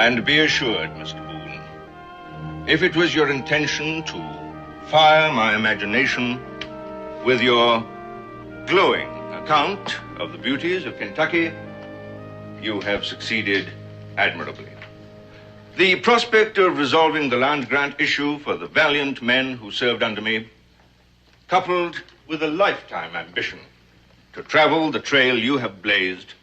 And be assured, Mr. Boone, if it was your intention to fire my imagination with your glowing account of the beauties of Kentucky, you have succeeded admirably. The prospect of resolving the land grant issue for the valiant men who served under me, coupled with a lifetime ambition to travel the trail you have blazed,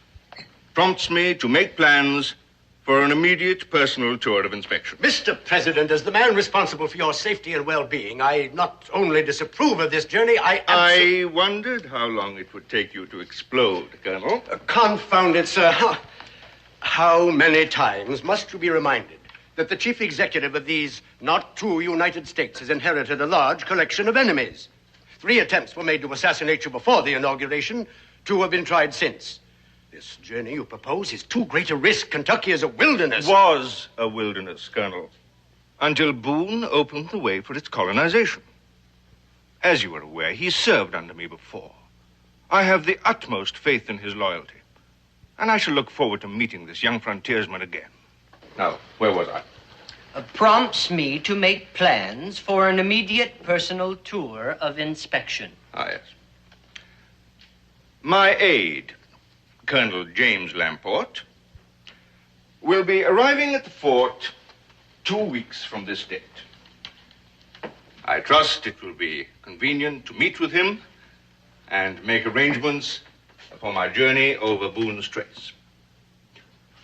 prompts me to make plans for an immediate personal tour of inspection. Mr. President, as the man responsible for your safety and well-being, I not only disapprove of this journey, I wondered how long it would take you to explode, Colonel. Confound it, sir. How many times must you be reminded that the chief executive of these not two United States has inherited a large collection of enemies? 3 attempts were made to assassinate you before the inauguration. 2 have been tried since. This journey you propose is too great a risk. Kentucky is a wilderness. Was a wilderness, Colonel, until Boone opened the way for its colonization. As you are aware, he served under me before. I have the utmost faith in his loyalty, and I shall look forward to meeting this young frontiersman again. Now, where was I? Prompts me to make plans for an immediate personal tour of inspection. Ah, yes. My aide, Colonel James Lamport, will be arriving at the fort 2 weeks from this date. I trust it will be convenient to meet with him and make arrangements for my journey over Boone's Trace,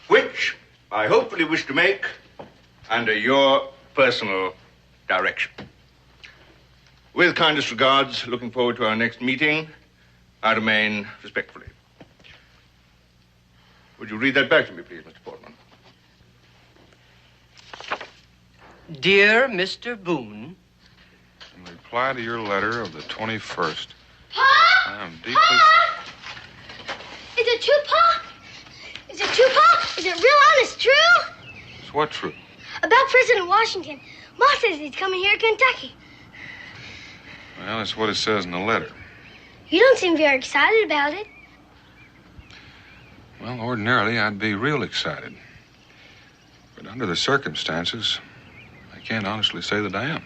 which I hopefully wish to make under your personal direction. With kindest regards, looking forward to our next meeting, I remain respectfully. Would you read that back to me, please, Mr. Portman? Dear Mr. Boone, in reply to your letter of the 21st, Pa? I am deeply... Pa? Is it true, Pa? Is it true, Pa? Is it real honest true? Is what true? About President Washington. Ma says he's coming here to Kentucky. Well, that's what it says in the letter. You don't seem very excited about it. Well, ordinarily, I'd be real excited. But under the circumstances, I can't honestly say that I am.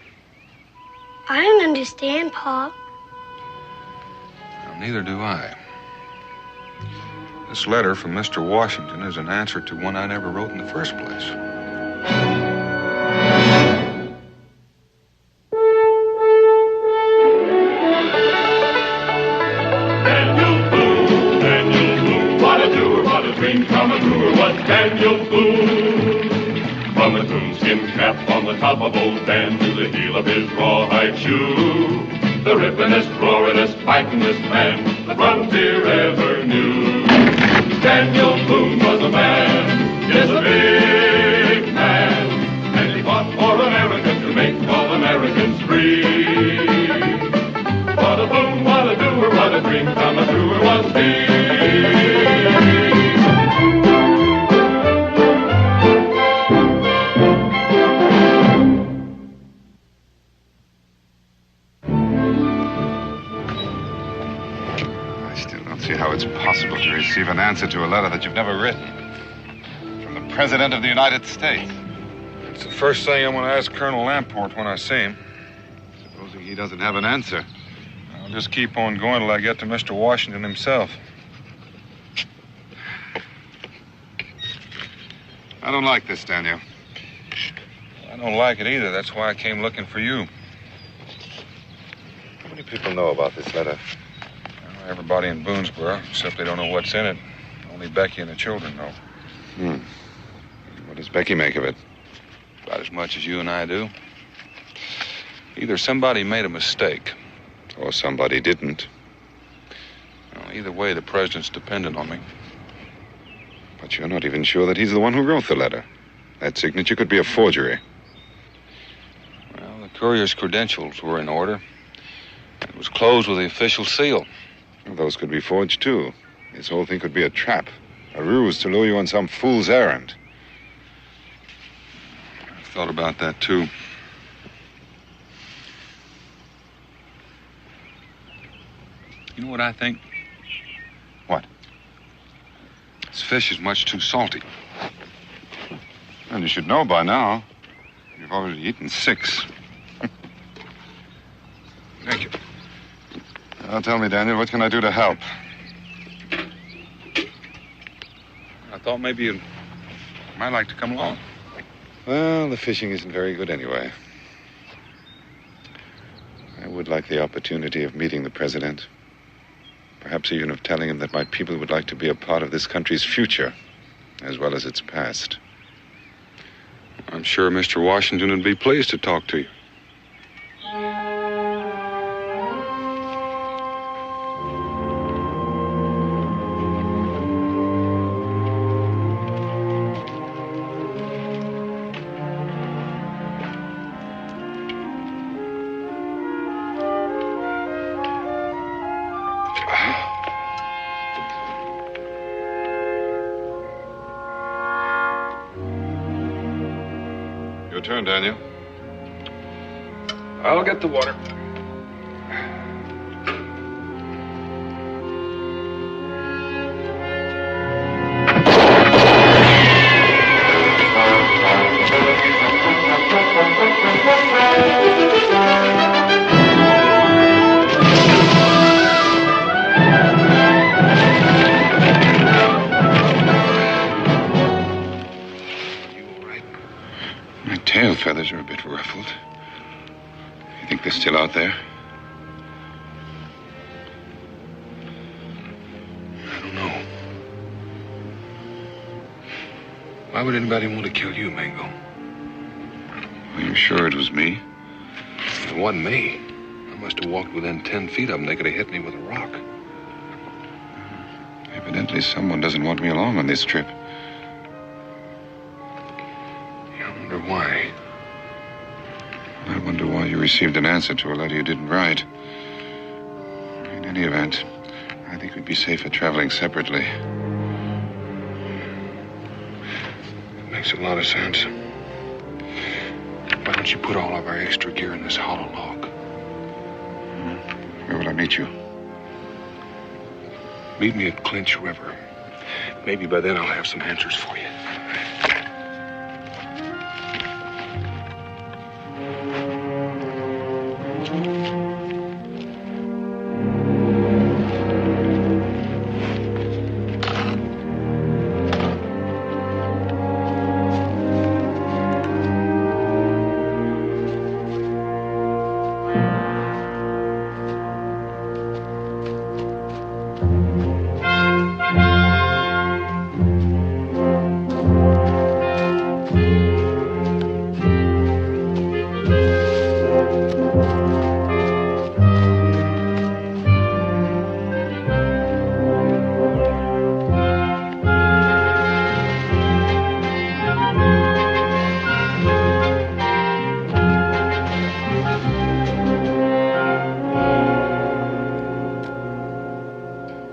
I don't understand, Pa. Well, neither do I. This letter from Mr. Washington is an answer to one I never wrote in the first place. Daniel Boone. From a coonskin cap on the top of old Dan to the heel of his rawhide shoe, the rippenest, roaringest, fightingest man the frontier ever knew. Daniel Boone was a man, yes, a big man, and he fought for America to make all Americans free. What a boon, what a doer, what a dream come truer was he. How it's possible to receive an answer to a letter that you've never written from the President of the United States. It's the first thing I'm going to ask Colonel Lamport when I see him. Supposing he doesn't have an answer. I'll just keep on going till I get to Mr. Washington himself. I don't like this, Daniel. I don't like it either. That's why I came looking for you. How many people know about this letter? Everybody in Boonesboro, except they don't know what's in it. Only Becky and the children know. What does Becky make of it? About as much as you and I do. Either somebody made a mistake. Or somebody didn't. Well, either way, the president's dependent on me. But you're not even sure that he's the one who wrote the letter. That signature could be a forgery. Well, the courier's credentials were in order. It was closed with the official seal. Well, those could be forged, too. This whole thing could be a trap. A ruse to lure you on some fool's errand. I've thought about that, too. You know what I think? What? This fish is much too salty. And you should know by now. You've already eaten 6. Thank you. Now tell me, Daniel, what can I do to help? I thought maybe you might like to come along. Well, the fishing isn't very good anyway. I would like the opportunity of meeting the president. Perhaps even of telling him that my people would like to be a part of this country's future, as well as its past. I'm sure Mr. Washington would be pleased to talk to you. Your turn, Daniel. I'll get the water. My tail feathers are a bit ruffled. You think they're still out there? I don't know. Why would anybody want to kill you, Mango? Are you sure it was me? It wasn't me. I must have walked within 10 feet of them. They could have hit me with a rock. Evidently, someone doesn't want me along on this trip. I wonder why. I wonder why you received an answer to a letter you didn't write. In any event, I think we'd be safer traveling separately. It makes a lot of sense. Why don't you put all of our extra gear in this hollow log? Where will I meet you? Meet me at Clinch River. Maybe by then I'll have some answers for you.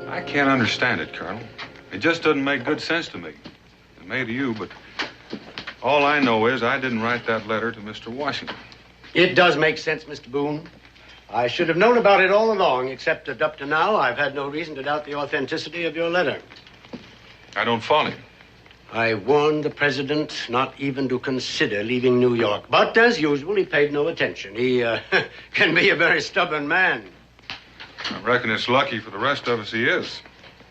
I can't understand it, Colonel. It just doesn't make good sense to me. It may to you, but all I know is I didn't write that letter to Mr. Washington. It does make sense, Mr. Boone. I should have known about it all along, except that up to now, I've had no reason to doubt the authenticity of your letter. I don't follow you. I warned the president not even to consider leaving New York. But, as usual, he paid no attention. He can be a very stubborn man. I reckon it's lucky for the rest of us he is.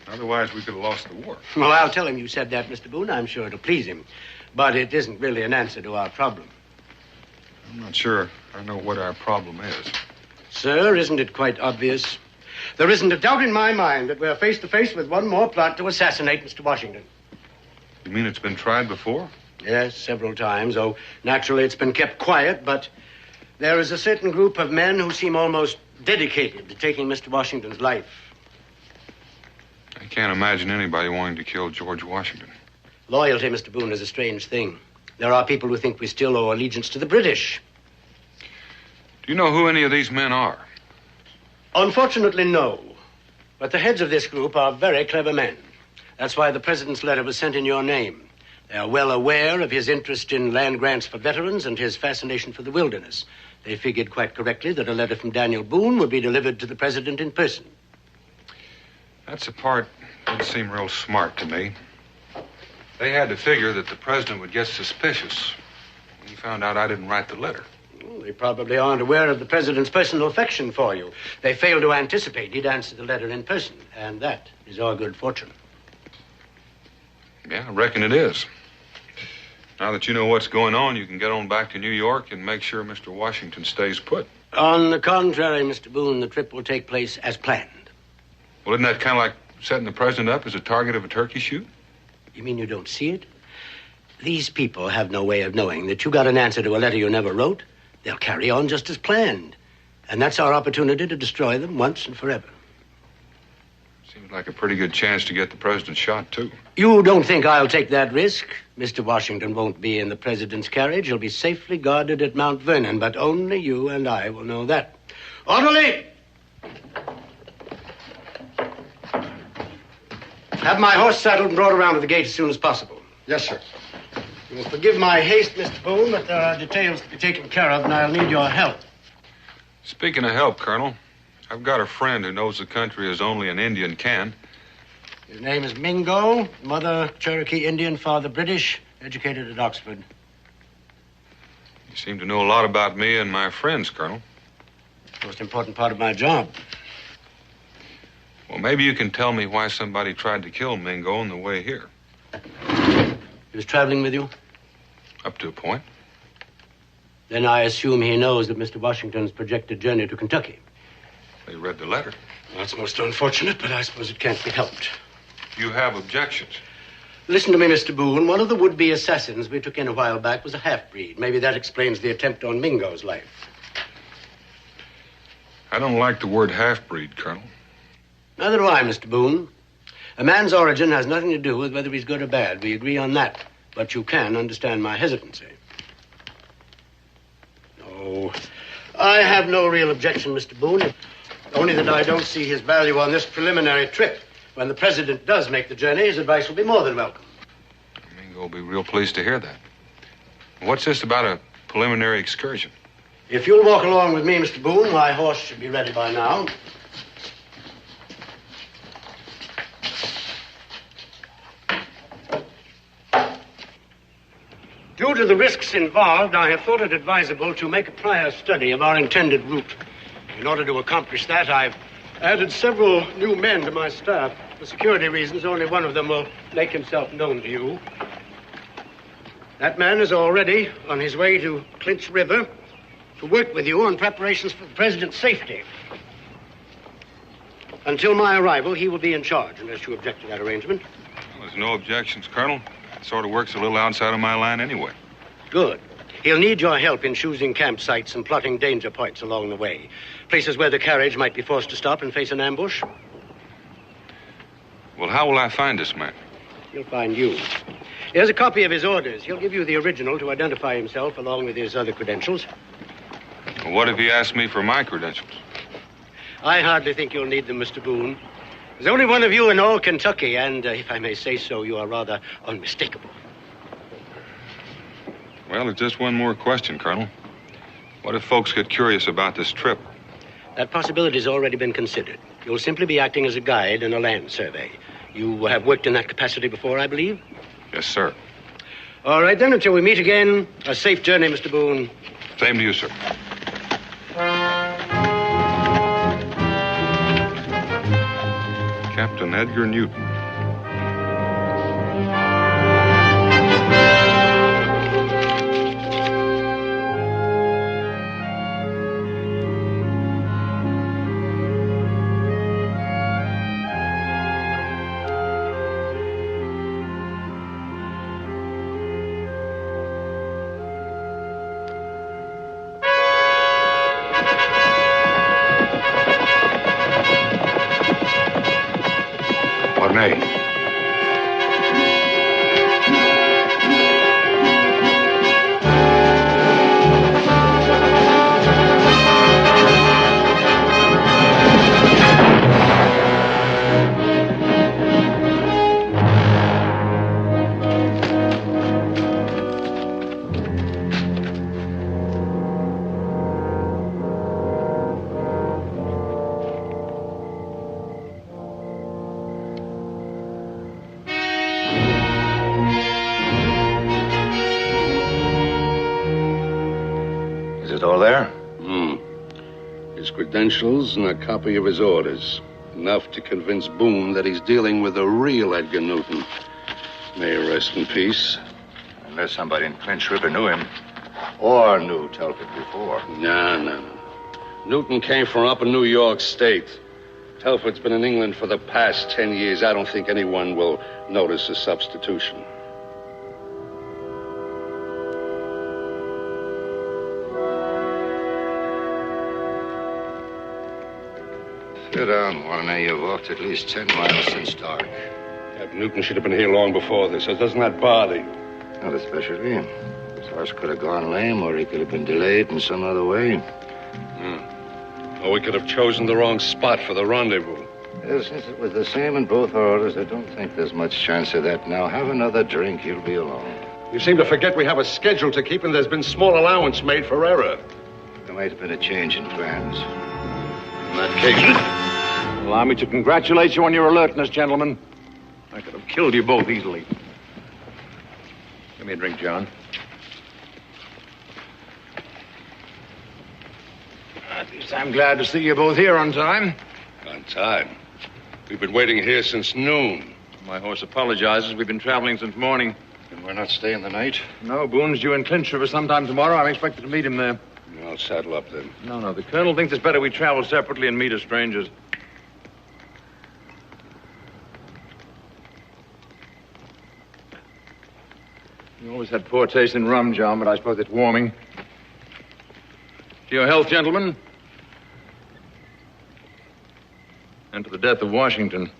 Otherwise, we could have lost the war. Well, I'll tell him you said that, Mr. Boone. I'm sure it'll please him. But it isn't really an answer to our problem. I'm not sure I know what our problem is. Sir, isn't it quite obvious? There isn't a doubt in my mind that we're face to face with one more plot to assassinate Mr. Washington. You mean it's been tried before? Yes, several times. Oh, naturally, it's been kept quiet, but there is a certain group of men who seem almost dedicated to taking Mr. Washington's life. I can't imagine anybody wanting to kill George Washington. Loyalty, Mr. Boone, is a strange thing. There are people who think we still owe allegiance to the British. Do you know who any of these men are? Unfortunately, no. But the heads of this group are very clever men. That's why the president's letter was sent in your name. They are well aware of his interest in land grants for veterans and his fascination for the wilderness. They figured quite correctly that a letter from Daniel Boone would be delivered to the president in person. That's the part that doesn't seem real smart to me. They had to figure that the president would get suspicious when he found out I didn't write the letter. Well, they probably aren't aware of the president's personal affection for you. They failed to anticipate he'd answer the letter in person, and that is our good fortune. Yeah, I reckon it is. Now that you know what's going on, you can get on back to New York and make sure Mr. Washington stays put. On the contrary, Mr. Boone, the trip will take place as planned. Well, isn't that kind of like setting the president up as a target of a turkey shoot? You mean you don't see it? These people have no way of knowing that you got an answer to a letter you never wrote. They'll carry on just as planned. And that's our opportunity to destroy them once and forever. Seems like a pretty good chance to get the president shot, too. You don't think I'll take that risk? Mr. Washington won't be in the president's carriage. He'll be safely guarded at Mount Vernon, but only you and I will know that. Orderly! Have my horse saddled and brought around to the gate as soon as possible. Yes, sir. You will forgive my haste, Mr. Boone, but there are details to be taken care of, and I'll need your help. Speaking of help, Colonel, I've got a friend who knows the country as only an Indian can. His name is Mingo, mother Cherokee Indian, father British, educated at Oxford. You seem to know a lot about me and my friends, Colonel. Most important part of my job. Well, maybe you can tell me why somebody tried to kill Mingo on the way here. He was traveling with you? Up to a point. Then I assume he knows that Mr. Washington's projected journey to Kentucky. They read the letter. That's most unfortunate, but I suppose it can't be helped. You have objections. Listen to me, Mr. Boone. One of the would-be assassins we took in a while back was a half-breed. Maybe that explains the attempt on Mingo's life. I don't like the word half-breed, Colonel. Neither do I, Mr. Boone. A man's origin has nothing to do with whether he's good or bad. We agree on that. But you can understand my hesitancy. No, I have no real objection, Mr. Boone. Only that I don't see his value on this preliminary trip. When the president does make the journey, his advice will be more than welcome. Mingo will be real pleased to hear that. What's this about a preliminary excursion? If you'll walk along with me, Mr. Boone, my horse should be ready by now. Due to the risks involved, I have thought it advisable to make a prior study of our intended route. In order to accomplish that, I've added several new men to my staff. For security reasons, only one of them will make himself known to you. That man is already on his way to Clinch River to work with you on preparations for the president's safety. Until my arrival, he will be in charge, unless you object to that arrangement. Well, there's no objections, Colonel. It sort of works a little outside of my line anyway. Good. He'll need your help in choosing campsites and plotting danger points along the way. Places where the carriage might be forced to stop and face an ambush. Well, how will I find this man? He'll find you. Here's a copy of his orders. He'll give you the original to identify himself along with his other credentials. Well, what if he asks me for my credentials? I hardly think you'll need them, Mr. Boone. There's only one of you in all Kentucky, and if I may say so, you are rather unmistakable. Well, there's just one more question, Colonel. What if folks get curious about this trip? That possibility's already been considered. You'll simply be acting as a guide in a land survey. You have worked in that capacity before, I believe? Yes, sir. All right, then, until we meet again, a safe journey, Mr. Boone. Same to you, sir. Captain Edgar Newton. credentials and a copy of his orders. Enough to convince Boone that he's dealing with the real Edgar Newton. May he rest in peace. Unless somebody in Clinch River knew him. Or knew Telford before. No. Newton came from up in New York State. Telford's been in England for the past 10 years. I don't think anyone will notice a substitution. Sit down, Warner. You've walked at least 10 miles since dark. Captain Newton should have been here long before this, so doesn't that bother you? Not especially. His horse could have gone lame, or he could have been delayed in some other way. Or we could have chosen the wrong spot for the rendezvous. Since it was the same in both orders, I don't think there's much chance of that now. Have another drink. You'll be alone. You seem to forget we have a schedule to keep, and there's been small allowance made for error. There might have been a change in plans. In that case... Allow me to congratulate you on your alertness, gentlemen. I could have killed you both easily. Give me a drink, John. At least I'm glad to see you both here on time. On time? We've been waiting here since noon. My horse apologizes. We've been traveling since morning. And we're not staying the night? No, Boone's due in Clinch River sometime tomorrow. I'm expected to meet him there. I'll saddle up then. No. The colonel thinks it's better we travel separately and meet as strangers. You always had poor taste in rum, John, but I suppose it's warming. To your health, gentlemen. And to the death of Washington.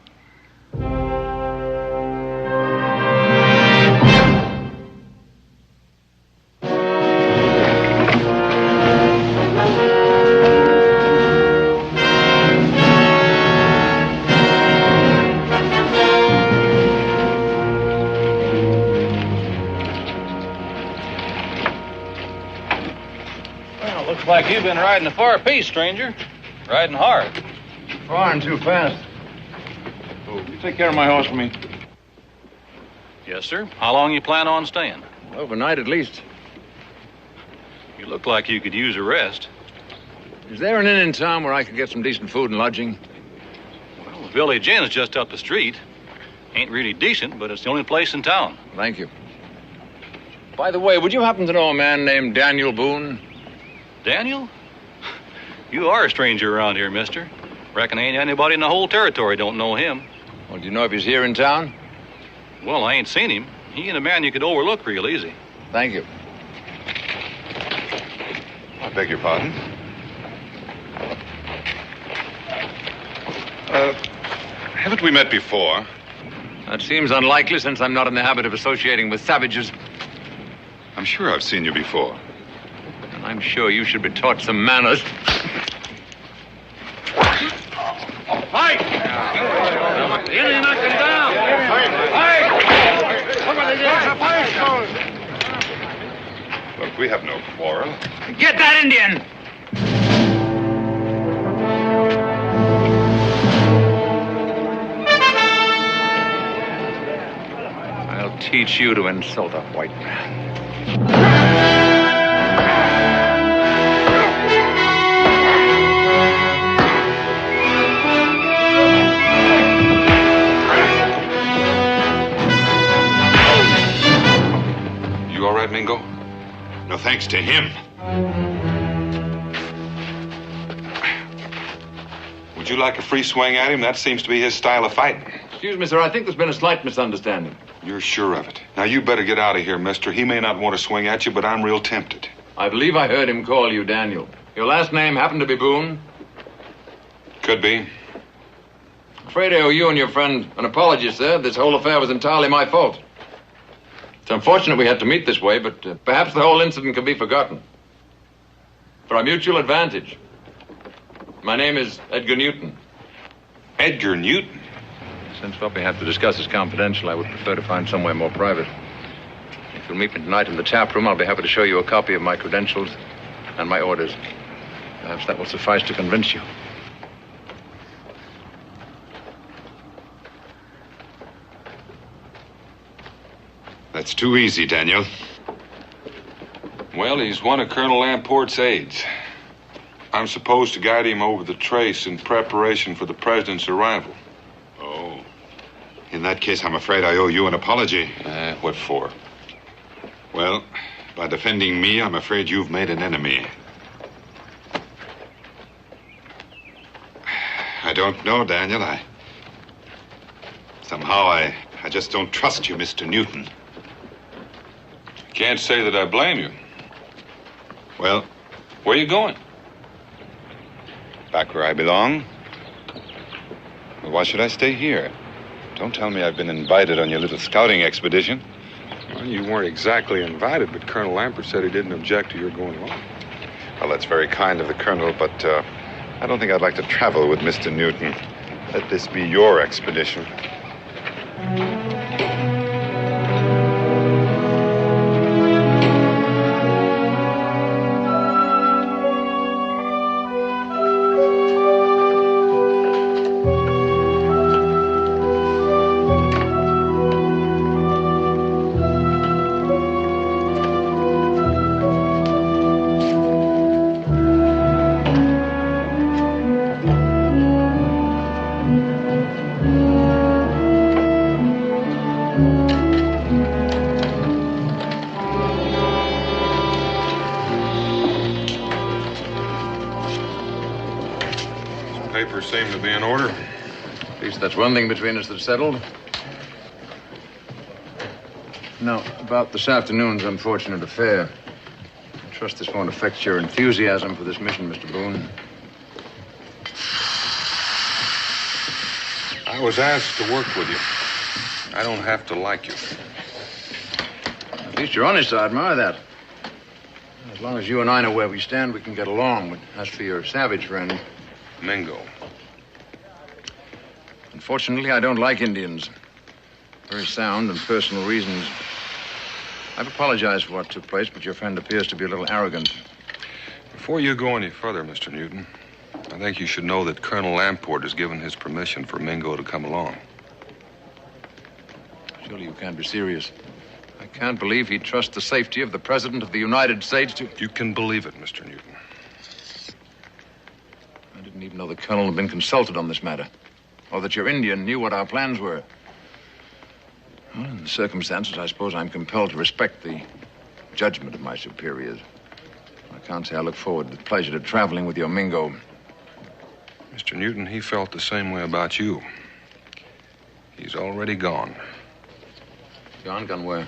Like you've been riding a far piece, stranger. Riding hard. Far and too fast. Oh, you take care of my horse for me. Yes, sir. How long you plan on staying? Overnight, at least. You look like you could use a rest. Is there an inn in town where I could get some decent food and lodging? Well, the Village Inn is just up the street. Ain't really decent, but it's the only place in town. Thank you. By the way, would you happen to know a man named Daniel Boone? Daniel? You are a stranger around here, mister. Reckon ain't anybody in the whole territory don't know him. Well, do you know if he's here in town? Well, I ain't seen him. He ain't a man you could overlook real easy. Thank you. I beg your pardon? Haven't we met before? That seems unlikely since I'm not in the habit of associating with savages. I'm sure I've seen you before. And I'm sure you should be taught some manners. Fight! The Indian knocked him down! Fight! Somebody get a fight! Look, we have no quarrel. Get that Indian! I'll teach you to insult a white man. You all right, Mingo? No thanks to him. Would you like a free swing at him? That seems to be his style of fighting. Excuse me, sir. I think there's been a slight misunderstanding. You're sure of it. Now, you better get out of here, mister. He may not want to swing at you, but I'm real tempted. I believe I heard him call you Daniel. Your last name happened to be Boone? Could be. Afraid I owe you and your friend an apology, sir. This whole affair was entirely my fault. It's unfortunate we had to meet this way, but perhaps the whole incident can be forgotten. For our mutual advantage. My name is Edgar Newton. Edgar Newton? Since what we have to discuss is confidential, I would prefer to find somewhere more private. If you'll meet me tonight in the tap room, I'll be happy to show you a copy of my credentials and my orders. Perhaps that will suffice to convince you. That's too easy, Daniel. Well, he's one of Colonel Lamport's aides. I'm supposed to guide him over the trace in preparation for the president's arrival. Oh. In that case, I'm afraid I owe you an apology. What for? Well, by defending me, I'm afraid you've made an enemy. I don't know, Daniel. Somehow I just don't trust you, Mr. Newton. Can't say that I blame you. Well, where are you going? Back where I belong. Well, why should I stay here? Don't tell me I've been invited on your little scouting expedition. Well, you weren't exactly invited, but Colonel Lampert said he didn't object to your going along. Well, that's very kind of the Colonel, but I don't think I'd like to travel with Mr. Newton. Let this be your expedition. Papers seem to be in order. At least that's one thing between us that's settled. Now, about this afternoon's unfortunate affair. I trust this won't affect your enthusiasm for this mission, Mr. Boone. I was asked to work with you. I don't have to like you. At least you're honest. I admire that. As long as you and I know where we stand, we can get along. But as for your savage friend... Mingo. Unfortunately, I don't like Indians. Very sound and personal reasons. I've apologized for what took place, but your friend appears to be a little arrogant. Before you go any further, Mr. Newton, I think you should know that Colonel Lamport has given his permission for Mingo to come along. Surely you can't be serious. I can't believe he'd trust the safety of the President of the United States to... You can believe it, Mr. Newton. I didn't even know the Colonel had been consulted on this matter, or that your Indian knew what our plans were. Well, in the circumstances, I suppose I'm compelled to respect the judgment of my superiors. I can't say I look forward with pleasure to traveling with your Mingo. Mr. Newton, he felt the same way about you. He's already gone. Gone? Gone where?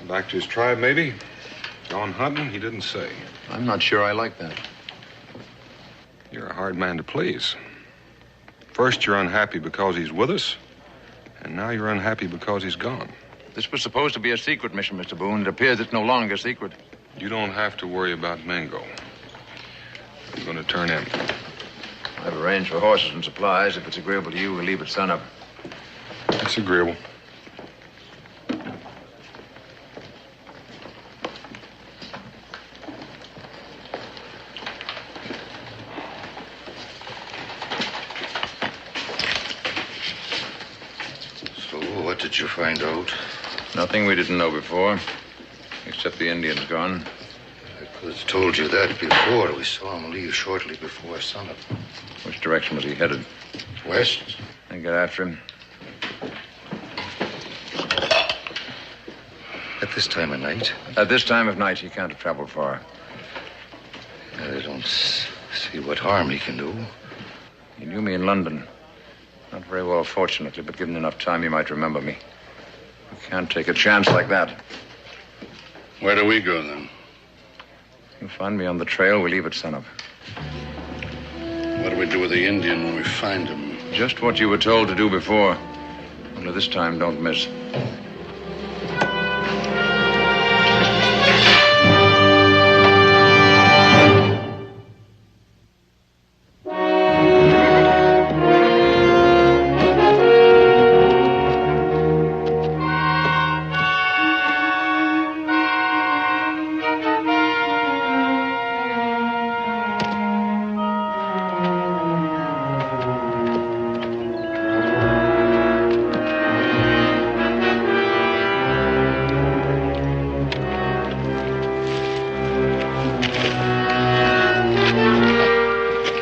Back to his tribe, maybe. Gone hunting, he didn't say. I'm not sure I like that. You're a hard man to please. First, you're unhappy because he's with us, and now you're unhappy because he's gone. This was supposed to be a secret mission, Mr. Boone. It appears it's no longer secret. You don't have to worry about Mingo. I'm going to turn in. I've arranged for horses and supplies. If it's agreeable to you, we'll leave at sunup. It's agreeable. What did you find out? Nothing we didn't know before, except the Indian's gone. I could have told you that before. We saw him leave shortly before sunup. Which direction was he headed? West. And get after him. At this time of night? At this time of night, he can't have traveled far. I don't see what harm he can do. He knew me in London. Not very well, fortunately, but given enough time, he might remember me. We can't take a chance like that. Where do we go, then? You'll find me on the trail. We leave at sunup. What do we do with the Indian when we find him? Just what you were told to do before. Only this time, don't miss.